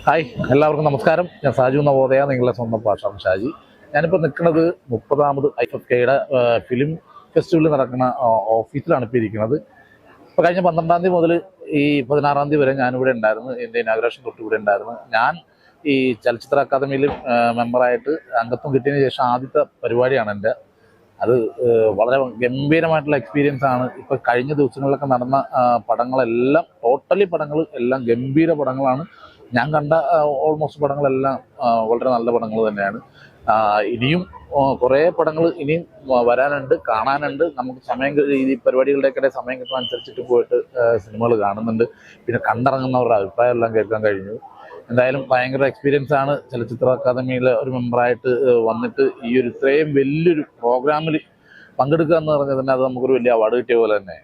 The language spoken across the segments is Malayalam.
ഹായ്, എല്ലാവർക്കും നമസ്കാരം. ഞാൻ സാജു നവോദയ, നിങ്ങളുടെ സ്വന്തം പാഷാം ഷാജി. ഞാനിപ്പോൾ നിൽക്കുന്നത് 30ാമത് IFFKയുടെ ഫിലിം ഫെസ്റ്റിവൽ നടക്കുന്ന ഓഫീസിലാണ് ഇപ്പോൾ ഇരിക്കുന്നത്. ഇപ്പോൾ കഴിഞ്ഞ 12-ാം തീയതി മുതൽ ഈ 16-ാം തീയതി വരെ ഞാനിവിടെ ഉണ്ടായിരുന്നു. എൻ്റെ ഇനാഗുറേഷൻ തൊട്ട് ഇവിടെ ഉണ്ടായിരുന്നു. ഞാൻ ഈ ചലച്ചിത്ര അക്കാദമിയിൽ മെമ്പറായിട്ട് അംഗത്വം കിട്ടിയതിന് ശേഷം ആദ്യത്തെ പരിപാടിയാണ് എൻ്റെ. അത് വളരെ ഗംഭീരമായിട്ടുള്ള എക്സ്പീരിയൻസ് ആണ്. ഇപ്പോൾ കഴിഞ്ഞ ദിവസങ്ങളിലൊക്കെ നടന്ന പടങ്ങളെല്ലാം പടങ്ങൾ എല്ലാം ഗംഭീര പടങ്ങളാണ്. ഞാൻ കണ്ട ഓൾമോസ്റ്റ് പടങ്ങളെല്ലാം വളരെ നല്ല പടങ്ങൾ തന്നെയാണ്. ഇനിയും കുറേ പടങ്ങൾ ഇനിയും വരാനുണ്ട്, കാണാനുണ്ട്. നമുക്ക് ഈ പരിപാടികളുടെയൊക്കെ സമയം കിട്ടുന്ന അനുസരിച്ചിട്ട് പോയിട്ട് സിനിമകൾ കാണുന്നുണ്ട്. പിന്നെ കണ്ടിറങ്ങുന്നവരുടെ അഭിപ്രായം എല്ലാം കേൾക്കാൻ കഴിഞ്ഞു. എന്തായാലും ഭയങ്കര എക്സ്പീരിയൻസ് ആണ്. ചലച്ചിത്ര അക്കാദമിയിലെ ഒരു മെമ്പറായിട്ട് വന്നിട്ട് ഈ ഒരു ഇത്രയും വലിയൊരു പ്രോഗ്രാമിൽ പങ്കെടുക്കുക എന്ന് പറഞ്ഞാൽ തന്നെ അത് നമുക്കൊരു വലിയ അവാർഡ് കിട്ടിയ പോലെ തന്നെ.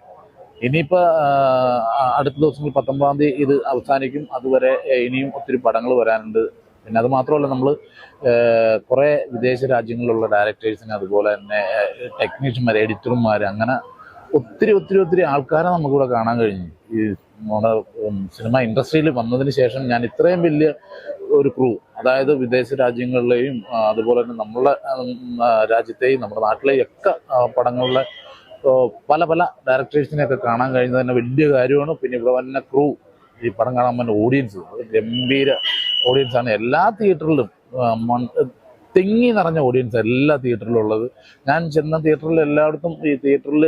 ഇനിയിപ്പോൾ അടുത്ത ദിവസങ്ങളിൽ 19-ാം തീയതി ഇത് അവസാനിക്കും. അതുവരെ ഇനിയും ഒത്തിരി പടങ്ങൾ വരാനുണ്ട്. പിന്നെ അത് മാത്രമല്ല, നമ്മൾ കുറേ വിദേശ രാജ്യങ്ങളിലുള്ള ഡയറക്ടേഴ്സിന്, അതുപോലെ തന്നെ ടെക്നീഷ്യന്മാർ, എഡിറ്റർമാർ, അങ്ങനെ ഒത്തിരി ആൾക്കാരെ നമുക്കിവിടെ കാണാൻ കഴിഞ്ഞു. ഈ നമ്മുടെ സിനിമ ഇൻഡസ്ട്രിയിൽ വന്നതിന് ശേഷം ഞാൻ ഇത്രയും വലിയ ഒരു ക്രൂ, അതായത് വിദേശ രാജ്യങ്ങളിലെയും അതുപോലെ തന്നെ നമ്മളെ രാജ്യത്തെയും നമ്മുടെ നാട്ടിലെയും ഒക്കെ പടങ്ങളിലെ പല ഡയറക്ടേഴ്സിനെയൊക്കെ കാണാൻ കഴിഞ്ഞത് തന്നെ വലിയ കാര്യമാണ്. പിന്നെ ഇവിടെ വന്ന ക്രൂ, ഈ പടം കാണാൻ വന്ന ഓഡിയൻസ്, അത് ഗംഭീര ഓഡിയൻസാണ്. എല്ലാ തിയേറ്ററിലും തിങ്ങി നിറഞ്ഞ ഓഡിയൻസ് എല്ലാ തിയേറ്ററിലും ഉള്ളത്. ഞാൻ ചെന്ന തിയേറ്ററിൽ എല്ലായിടത്തും ഈ തിയേറ്ററിൽ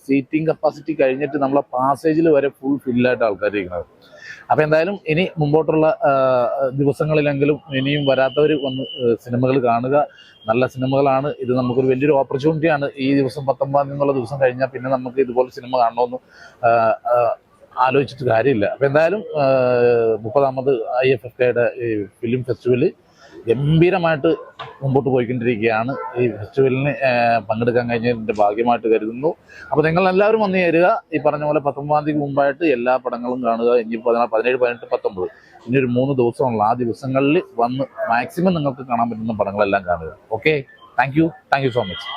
സീറ്റിംഗ് കപ്പാസിറ്റി കഴിഞ്ഞിട്ട് നമ്മളെ പാസേജിൽ വരെ ഫുൾ ഫില്ലായിട്ട് ആൾക്കാർ ഇരിക്കുന്നത്. അപ്പോൾ എന്തായാലും ഇനി മുമ്പോട്ടുള്ള ദിവസങ്ങളിലെങ്കിലും ഇനിയും വരാത്തവർ വന്ന് സിനിമകൾ കാണുക. നല്ല സിനിമകളാണ്. ഇത് നമുക്കൊരു വലിയൊരു ഓപ്പർച്യൂണിറ്റിയാണ്. ഈ ദിവസം 19-ാം തീയതി എന്നുള്ള ദിവസം കഴിഞ്ഞാൽ പിന്നെ നമുക്ക് ഇതുപോലെ സിനിമ കാണണമെന്ന് ആലോചിച്ചിട്ട് കാര്യമില്ല. അപ്പോൾ എന്തായാലും 30ാമത് IFFKയുടെ ഈ ഫിലിം ഫെസ്റ്റിവൽ ഗംഭീരമായിട്ട് മുമ്പോട്ട് പോയിക്കൊണ്ടിരിക്കുകയാണ്. ഈ ഫെസ്റ്റിവലിന് പങ്കെടുക്കാൻ കഴിഞ്ഞതിൻ്റെ ഭാഗ്യമായിട്ട് കരുതുന്നു. അപ്പോൾ നിങ്ങളെല്ലാവരും വന്നു ചേരുക. ഈ പറഞ്ഞ പോലെ 19-ാം തീയതി മുമ്പായിട്ട് എല്ലാ പടങ്ങളും കാണുക. ഇനി 17, 18, 19 ഇനി ഒരു 3 ദിവസമുള്ള ആ ദിവസങ്ങളിൽ വന്ന് മാക്സിമം നിങ്ങൾക്ക് കാണാൻ പറ്റുന്ന പടങ്ങളെല്ലാം കാണുക. Okay, thank you so much.